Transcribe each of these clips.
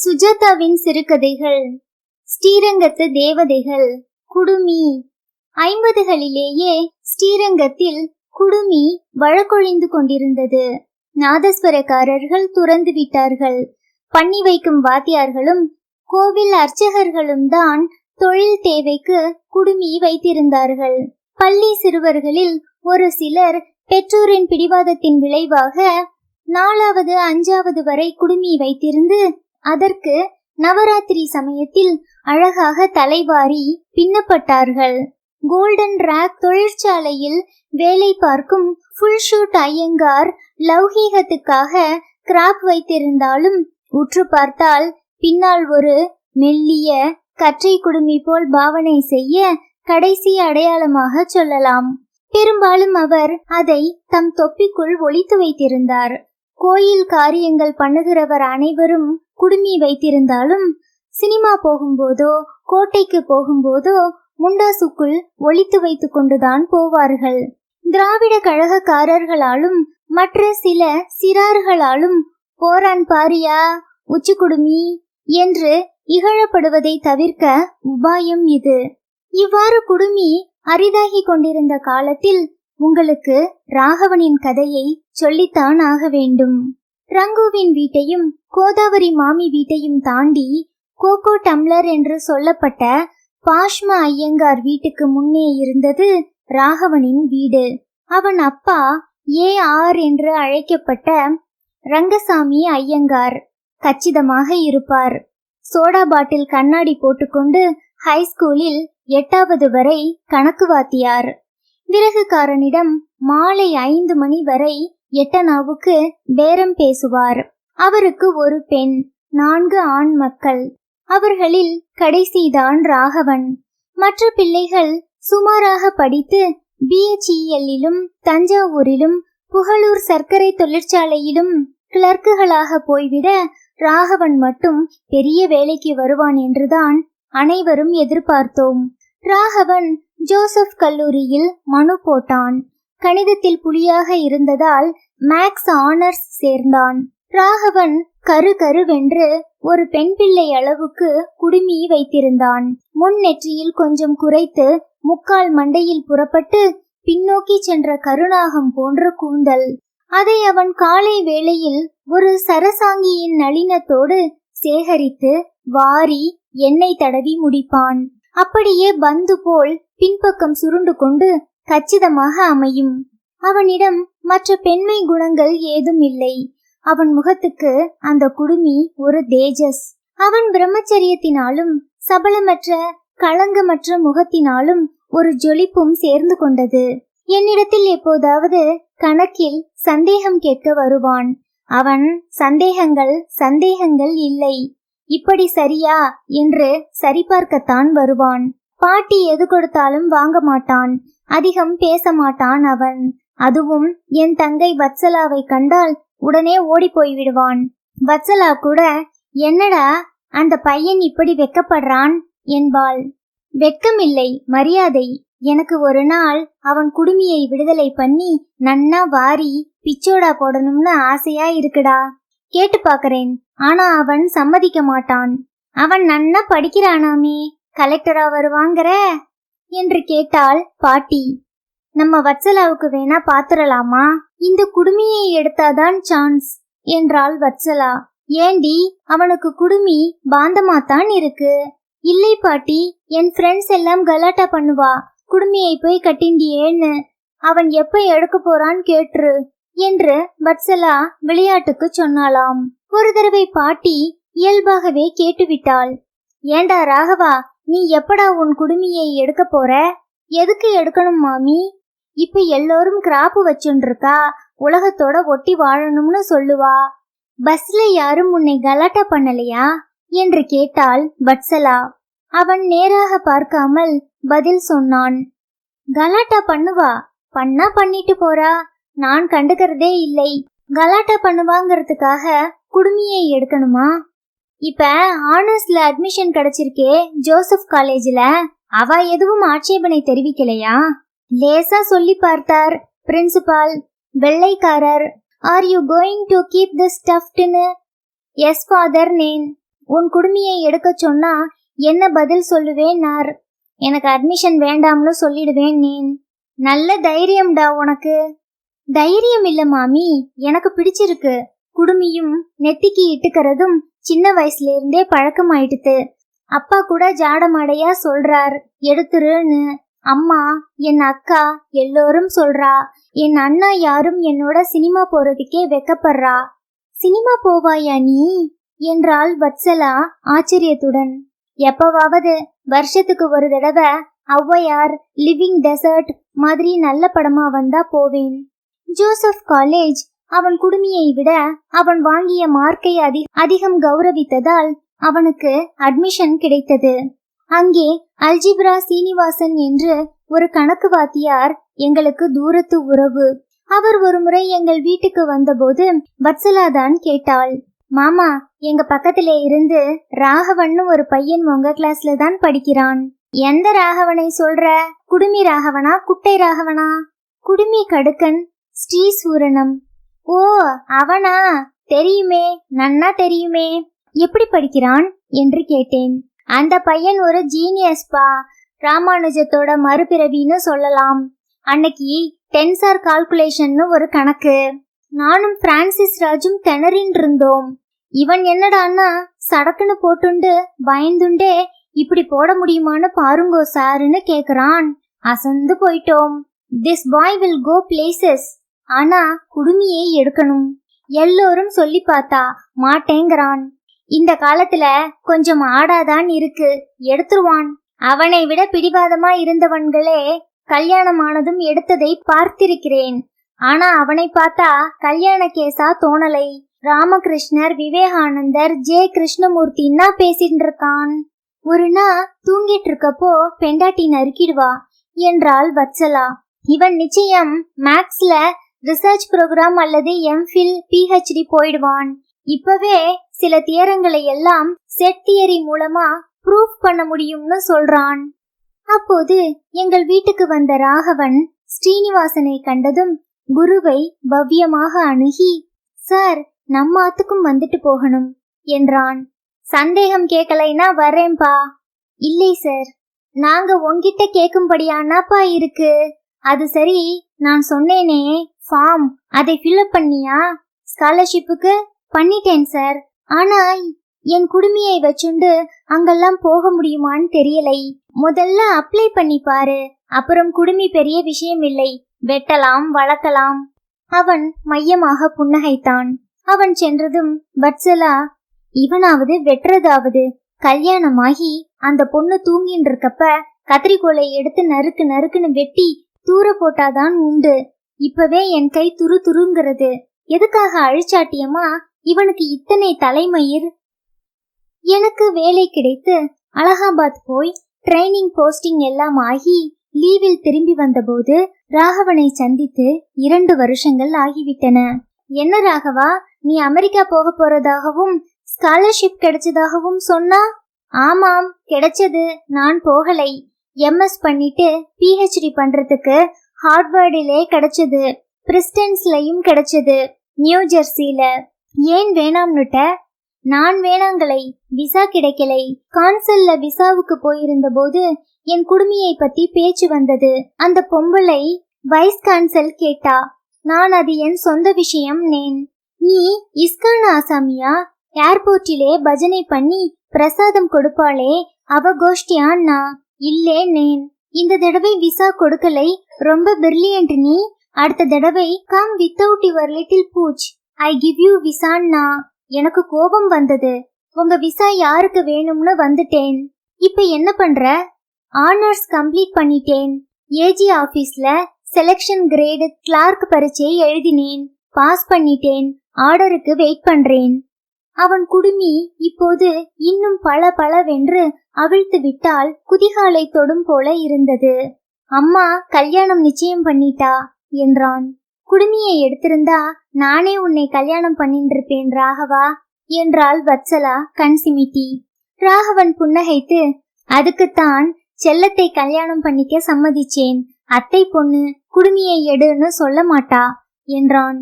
சுஜாதாவின் சிறுகதைகள். ஸ்ரீரங்கத்து தேவதைகள். குடுமி. 50களிலேயே ஸ்ரீரங்கத்தில் குடுமி வழக்கொழிந்து கொண்டிருந்தது. நாதஸ்வரக்காரர்கள் துறந்து விட்டார்கள். பண்ணி வைக்கும் வாத்தியார்களும் கோவில் அர்ச்சகர்களும் தான் தொழில் தேவைக்கு குடுமி வைத்திருந்தார்கள். பள்ளி சிறுவர்களில் ஒரு சிலர் பெற்றோரின் பிடிவாதத்தின் விளைவாக 4வது 5வது வரை குடுமி வைத்திருந்து அதற்கு நவராத்திரி சமயத்தில் அழகாக தலைவாரி பின்னப்பட்டார்கள். கோல்டன் ராக் தொழிற்சாலையில் வேலை பார்க்கும் ஃபுல் ஷூட் ஐயங்கார் லௌகீகத்துக்காக கிராப் வைத்திருந்தாலும் உற்று பார்த்தால் பின்னால் ஒரு மெல்லிய கற்றை குடுமி போல் பாவனை செய்ய கடைசி அடையாளமாக சொல்லலாம். பெரும்பாலும் அவர் அதை தம் தொப்பிக்குள் ஒளித்து வைத்திருந்தார். கோயில் காரியங்கள் பண்ணுகிறவர் அனைவரும் குடுமி வைத்திருந்தாலும் சினிமா போகும்போதோ கோட்டைக்கு போகும்போதோ முண்டாசுக்குள் ஒளித்து வைத்து கொண்டுதான் போவார்கள். திராவிட கழகக்காரர்களாலும் மற்ற சில சிறார்களாலும் போரான் பாரியா உச்சி குடுமி என்று இகழப்படுவதை தவிர்க்க உபாயம் இது. இவ்வாறு குடுமி அரிதாகி கொண்டிருந்த காலத்தில் உங்களுக்கு ராகவனின் கதையை சொல்லித்தான் ஆக வேண்டும். ரங்குவின் வீட்டையும் கோதாவரி மாமி வீட்டையும் தாண்டி கோகோ டம்ளர் என்று சொல்லப்பட்ட பாஷ்மா ஐயங்கார் வீட்டுக்கு முன்னே இருந்தது ராகவனின் வீடு. அவன் அப்பா AR என்று அழைக்கப்பட்ட ரங்கசாமி ஐயங்கார் கச்சிதமாக இருப்பார். சோடா பாட்டில் கண்ணாடி போட்டுக்கொண்டு ஹைஸ்கூலில் 8வது வரை கணக்கு வாத்தியார். விறகுக்காரனிடம் மாலை 5 மணி வரை எட்டனாவுக்கு பேரம் பேசுவார். அவருக்கு ஒரு பெண், 4 ஆண் மக்கள். அவர்களில் கடைசிதான் ராகவன். மற்ற பிள்ளைகள் சுமாராக படித்து BHELலும் தஞ்சாவூரிலும் புகழூர் சர்க்கரை தொழிற்சாலையிலும் கிளர்க்குகளாக போய்விட ராகவன் மட்டும் பெரிய வேலைக்கு வருவான் என்றுதான் அனைவரும் எதிர்பார்த்தோம். ராகவன் ஜோசப் கல்லூரியில் மனு போட்டான். கணிதத்தில் புலியாக இருந்ததால் மேக்ஸ் ஆனர்ஸ் சேர்ந்தான். ராகவன் கருவென்று ஒரு பெண் பிள்ளை அளவுக்கு குடுமி வைத்திருந்தான். முன் நெற்றியில் கொஞ்சம் குறைத்து முக்கால் மண்டையில் புறப்பட்டு பின்னோக்கி சென்ற கருநாகம் போன்ற கூந்தல். அதை அவன் காலை வேளையில் ஒரு சரசாங்கியின் நளினத்தோடு சேகரித்து வாரி எண்ணெய் தடவி முடிப்பான். அப்படியே பந்து போல் பின்பக்கம் சுருண்டு கொண்டு கச்சிதமாக அமையும். அவனிடம் மற்ற பெண்மை குணங்கள் ஏதும் இல்லை. அவன் முகத்துக்கு அந்த குடுமி ஒரு தேஜஸ். அவன் பிரம்மச்சரியத்தினாலும் சபலமற்ற களங்கமற்ற முகத்தினாலும் ஒரு ஜொலிப்பும் சேர்ந்து கொண்டது. என்னிடத்தில் எப்போதாவது கணக்கில் சந்தேகம் கேட்க வருவான். அவன் சந்தேகங்கள் இல்லை, இப்படி சரியா என்று சரிபார்க்கத்தான் வருவான். பாட்டி எது கொடுத்தாலும் வாங்க மாட்டான். அதிகம் பேச மாட்டான் அவன். அதுவும் என் தங்கை வத்சலாவை கண்டால் உடனே ஓடி போய் விடுவான். வத்சலா கூட என்னடா அந்த பையன் இப்படி வெக்கப்படுறான் என்பாள். வெக்கமில்லை, மரியாதை. எனக்கு ஒரு நாள் அவன் குடுமியை விடுதலை பண்ணி நன்னா வாரி பிச்சோடா போடணும்னு ஆசையா இருக்குடா. கேட்டு பாக்குறேன், ஆனா அவன் சம்மதிக்க மாட்டான். அவன் நன்னா படிக்கிறானாமே, கலெக்டரா வருவாங்கற என்று கேட்டாள் பாட்டி. நம்ம வத்சலாவுக்கு வேணா பாத்துரலாமா? இந்த குடுமியை எடுத்தாதான் சான்ஸ் என்றாள் வத்சலா. ஏண்டி, அவனுக்கு குடுமி பாந்தமாத்தான் இருக்கு. இல்லை பாட்டி, என் ஃப்ரெண்ட்ஸ் எல்லாம் கலாட்டா பண்ணுவா, குடுமியை போய் கட்டிண்டியேன்னு. அவன் எப்ப எடுக்க போறான் கேட்டுரு என்று வத்சலா விளையாட்டுக்கு சொன்னாளாம். ஒரு தடவை பாட்டி இயல்பாகவே கேட்டுவிட்டாள். ஏண்டா ராகவா, நீ எப்படா உன் குடுமியை எடுக்க போற? எதுக்கு எடுக்கணும் மாமி? இப்ப எல்லோரும் கிராப்பு வச்சுருக்கா, உலகத்தோட ஒட்டி வாழணும்னு சொல்லுவா. பஸ்ல யாரும் உன்னை கலாட்டா பண்ணலையா என்று கேட்டாள் வத்சலா. அவன் நேராக பார்க்காமல் பதில் சொன்னான். கலாட்டா பண்ணுவா, பண்ணா பண்ணிட்டு போறா, நான் கண்டுக்கிறதே இல்லை. கலாட்டா பண்ணுவாங்கிறதுக்காக குடுமியை எடுக்கணுமா? இப்ப ஆனர்ஸ்ல அட்மிஷன் கிடைச்சிருக்கே ஜோசப் காலேஜ்ல, அவ எதுவும் ஆட்சேபனை தெரிவிக்கலையா? லேசா சொல்லி பார்த்தார் பிரின்சிபால். வெள்ளைக்காரர். Are you going to keep this ஸ்டஃப்ட்னு? எஸ் ஃபாதர் நேன். உன் குடுமியை எடுக்க சொன்னா என்ன பதில் சொல்லுவேன்னார். எனக்கு அட்மிஷன் வேண்டாம்னு சொல்லிடுவேன் நீன். நல்ல தைரியம்டா உனக்கு. தைரியம் இல்ல மாமி, எனக்கு பிடிச்சிருக்கு. குடுமியும் நெத்திக்கு இட்டுக்கிறதும் சின்ன வயசுல இருந்தே பழக்கமாயிடுத்து. அப்பா கூட ஜாடமாடையா சொல்றார் எடுத்துருன்னு. அம்மா, என் அக்கா எல்லோரும் சொல்றா. என் அண்ணா யாரும் என்னோட சினிமா போறதுக்கே வெக்கப்படுறா. சினிமா போவாயா நீ என்றாள் வத்சலா ஆச்சரியத்துடன். எப்பவாவது வருஷத்துக்கு ஒரு தடவை ஔவையார், லிவிங் டெசர்ட் மாதிரி நல்ல படமா வந்தா போவேன். ஜோசப் காலேஜ் அவன் குடுமியை விட அவன் வாங்கிய மார்க்கை அதிகம் கௌரவித்ததால் அவனுக்கு அட்மிஷன் கிடைத்தது. அங்கே அல்ஜிப்ரா சீனிவாசன் என்று ஒரு கணக்கு வாத்தியார் எங்களுக்கு தூரத்து உறவு. அவர் ஒரு முறை எங்கள் வீட்டுக்கு வந்தபோது வத்சலா தான் கேட்டாள், மாமா, எங்க பக்கத்திலே இருந்து ராகவன்னு ஒரு பையன் உங்க கிளாஸ்ல தான் படிக்கிறான். எந்த ராகவனை சொல்ற? குடுமி ராகவனா, குட்டை ராகவனா? குடுமி கடுக்கன், ஸ்ரீசூரணம். ஓ, அவனா? தெரியுமே, நன்னா தெரியுமே. எப்படி படிக்கிறான் என்று கேட்டேன். அந்த பையன் ஒரு ஜீனியஸ்பா. ராமானுஜத்தோட மறுபிறவின்னு சொல்லலாம். அன்னைக்கு டென்சார் கால்குலேஷன்னு ஒரு கணக்கு. நானும் பிரான்சிஸ் ராஜும் திணறின் இருந்தோம். இவன் என்னடான்னா சடக்குன்னு போட்டுண்டு பயந்துண்டே இப்படி போட முடியுமான்னு பாருங்கோ சாருன்னு கேக்குறான். அசந்து போயிட்டோம். This boy will go places. ஆனா குடுமியை எடுக்கணும். எல்லோரும் சொல்லி பார்த்தா மாட்டேங்கிறான். இந்த காலத்துல கொஞ்சம் ஆடாதான் இருக்கு, எடுத்துருவான். அவனை விட பிடிவாதமா இருந்தவன்களே கல்யாணமானதும் எடுத்ததை பார்த்திருக்கிறேன். ஆனா அவனை பார்த்தா கல்யாண கேசா தோணலை. ராமகிருஷ்ணர், விவேகானந்தர், ஜே கிருஷ்ணமூர்த்தின்னா பேசிட்டு இருக்கான். ஒரு நாள் தூங்கிட்டு இருக்கப்போ பெண்டாட்டி நறுக்கிடுவா என்றாள் வத்சலா. இவன் நிச்சயம் மேக்ஸ்ல ரிசர்ச் ப்ரோக்ராம் அல்லது எம்ஃபில், பிஹெச்டி போயிடுவான். இப்பவே சில தியரங்களை எல்லாம் செட் தியரி மூலமா ப்ரூஃப் பண்ண முடியும்னு சொல்றான். அப்போது எங்கள் வீட்டுக்கு வந்த ராகவன் ஸ்ரீனிவாசனை கண்டதும் குருவை பவ்யமாக அணுகி, சார், நம்ம ஆத்துக்கும் வந்துட்டு போகணும் என்றான். சந்தேகம் கேட்கலைன்னா வரேன்பா. இல்லை சார், நாங்க உன்கிட்ட கேட்கும்படியானாப்பா இருக்கு. அது சரி, நான் சொன்னேனே ஃபார்ம், அதை ஃபில்அப் பண்ணியா? ஸ்காலர்ஷிப்புக்கு பண்ணிட்டேன் சார். ஆனா என் குடுமியை வச்சுண்டு அங்கெல்லாம் போக முடியுமான்னு தெரியலை. முதல்ல அப்ளை பண்ணி பாரு, அப்புறம் குடுமி பெரிய விஷயம் இல்லை, வெட்டலாம், வளர்க்கலாம். அவன் மையமாக புன்னகைத்தான். அவன் சென்றதும் வத்சலா, இவனாவது வெட்டுறதாவது, கல்யாணமாகி அந்த பொண்ணு தூங்கின்னு இருக்கப்ப கத்திரிக்கோலை எடுத்து நறுக்கு நறுக்குன்னு வெட்டி தூர போட்டாதான் உண்டு. இப்பவே என் கை துரு துருங்கிறது. எதுக்காக அழிச்சாட்டியமா இவனுக்கு இத்தனை தலைமயிர்? எனக்கு வேலை கிடைத்து அலகாபாத் போய் ட்ரைனிங் போஸ்டிங் எல்லாம் ஆகி லீவில் திரும்பி வந்தபோது ராகவனை சந்தித்து 2 வருஷங்கள் ஆகிவிட்டன. என்ன ராகவா, நீ அமெரிக்கா போக போறதாகவும் ஸ்காலர்ஷிப் கிடைச்சதாகவும் சொன்னா? ஆமாம், கிடைச்சது. நான் போகலை. எம்எஸ் பண்ணிட்டு பிஹெச்டி பண்றதுக்கு ஹார்வர்டிலே கிடைச்சது. பிரிஸ்டன்ஸ்லயும் கிடைச்சது, நியூ ஜெர்சில. ஏன் வேணாம்னுட்ட? நான் வேணாங்களை, விசா கிடைக்கலை. கான்சல்ல விசாவுக்கு போயிருந்த போது என் குடுமியை பத்தி பேச்சு வந்தது. அந்த பொம்பளை வைஸ் கான்சல் கேட்டா. நான் அது என் சொந்த விஷயம் நேன். நீ இஸ்கான் ஆசாமியா? ஏர்போர்ட்டிலே பஜனை பண்ணி பிரசாதம் கொடுப்பாளே, அவ கோஷ்டியான்னா? இல்லே நேன். இந்த தடவை விசா கொடுக்கலை. ரொம்ப பிரில்லியன்ட் நீ. அடுத்த தடவை come without your little pooch, I give you விசான்னா. எனக்கு கோபம் வந்தது. உங்க விசா யாருக்கு வேணும்னு வந்துட்டேன். இப்ப என்ன பண்ற? ஆனர்ஸ் கம்ப்ளீட் பண்ணிட்டேன். ஏஜி ஆபீஸ்ல செலக்ஷன் கிரேடு கிளார்க் பரீட்சை எழுதினேன். பாஸ் பண்ணிட்டேன். ஆர்டருக்கு வெயிட் பண்றேன். அவன் குடுமி இப்போது இன்னும் பல பலவென்று அவிழ்த்து விட்டால் குதிகாலை தொடும் போல இருந்தது. அம்மா கல்யாணம் நிச்சயம் பண்ணிட்டா என்றான். குடுமியை எடுத்திருந்தா நானே உன்னை கல்யாணம் பண்ணின்றிருப்பேன் ராகவா என்றாள் வத்சலா கண் சிமிட்டி. ராகவன் புன்னகைத்து, அதுக்குத்தான் செல்லத்தை கல்யாணம் பண்ணிக்க சம்மதிச்சேன். அத்தை பொண்ணு குடுமியை எடுன்னு சொல்ல மாட்டா என்றான்.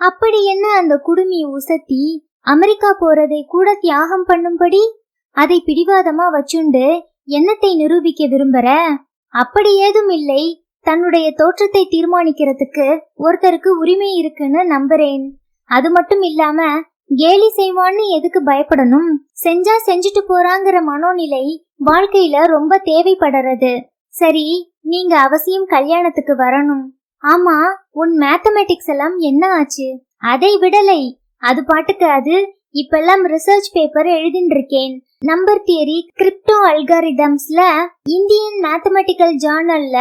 அப்படி என்ன அந்த குடுமி உசத்தி? அமெரிக்கா போறதை கூட தியாகம் பண்ணும்படி அதை பிடிவாதமா வச்சுண்டு என்னத்தை நிரூபிக்க விரும்புற? அப்படி ஏதும் இல்லை. தன்னுடைய தோற்றத்தை தீர்மானிக்கிறதுக்கு ஒருத்தருக்கு உரிமை இருக்குன்னு நம்புறேன். அது மட்டும் இல்லாம கேலி செய்வான்னு எதுக்கு பயப்படணும்? செஞ்சா செஞ்சுட்டு போறாங்கிற மனோநிலை வாழ்க்கையில ரொம்ப தேவைப்படுறது. சரி, நீங்க அவசியம் கல்யாணத்துக்கு வரணும். ஆமா, உன் மேத்தமேட்டிக்ஸ் எல்லாம் என்ன ஆச்சு? அதை விடலை, அது பாட்டுக்கு அது. இப்பெல்லாம் ரிசர்ச் பேப்பர் எழுதிட்டு இருக்கேன். நம்பர் தியரி, கிரிப்டோ அல்காரிதம்ஸ்ல இந்தியன் மேத்தமெட்டிக்கல் ஜர்னல்ல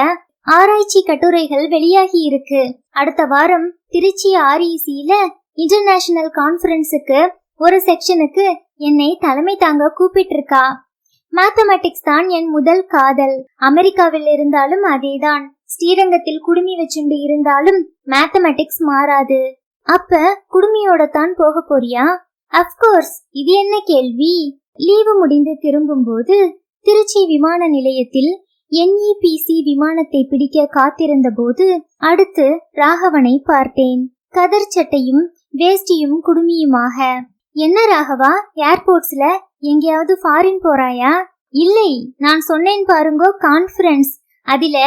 ஆராய்ச்சி கட்டுரைகள் வெளியாகி இருக்கு. அடுத்த வாரம் திருச்சி RECல இன்டர்நேஷனல் கான்ஃபரன்ஸுக்கு ஒரு செக்ஷனுக்கு என்னை தலைமை தாங்க கூப்பிட்டு இருக்கா. மேத்தமெட்டிக்ஸ் தான் என் முதல் காதல். அமெரிக்காவில் இருந்தாலும் அதேதான். ஸ்ரீரங்கத்தில் குடுமி வச்சுண்டு இருந்தாலும் மேத்தமெட்டிக்ஸ் மாறாது. அப்ப குடுமியோட தான் போக போறியா? அப்கோர்ஸ். இது என்ன கேள்வி? லீவு முடிந்து திரும்பும் போது திருச்சி விமான நிலையத்தில் NEPC விமானத்தை பிடிக்க காத்திருந்த போது அடுத்து ராகவனை பார்த்தேன். கதர் சட்டையும் வேஷ்டியும் குடுமியுமாக. என்ன ராகவா, ஏர்போர்ட்ஸ்ல எங்கேயாவது ஃபாரின் போறாயா? இல்லை, நான் சொன்னேன் பாருங்கோ, கான்ஃபரன்ஸ். அதுல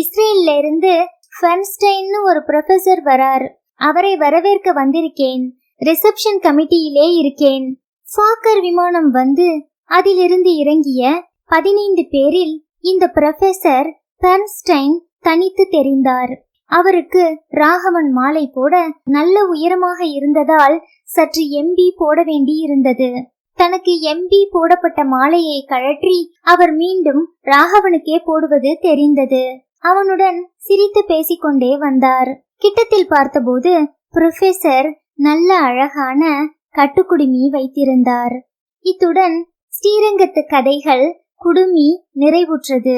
இஸ்ரேல்ல இருந்து ஃபெர்ன்ஸ்டைன்னு ஒரு ப்ரொஃபசர் வரார். அவரை வரவேற்க வந்திருக்கேன். ரிசப்ஷன் கமிட்டியிலே இருக்கேன். ஃபாக்கர் விமானம் வந்து அதிலிருந்து இறங்கிய 15 பேரில் இந்த ப்ரொஃபசர் ஃபெர்ன்ஸ்டைன் தனித்து தெரிந்தார். அவருக்கு ராகவன் மாலை போட நல்ல உயரமாக இருந்ததால் சற்று MB போட வேண்டி இருந்தது. தனக்கு MB போடப்பட்ட மாலையை கழற்றி அவர் மீண்டும் ராகவனுக்கே போடுவது தெரிந்தது. அவனுடன் சிரித்து பேசிக்கொண்டே வந்தார். கிட்டத்தில் பார்த்தபோது ப்ரொஃபசர் நல்ல அழகான கட்டுக்குடுமி வைத்திருந்தார். இத்துடன் ஸ்ரீரங்கத்து கதைகள் குடுமி நிறைவுற்றது.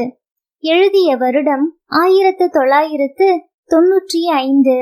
எழுதிய வருடம் 1995.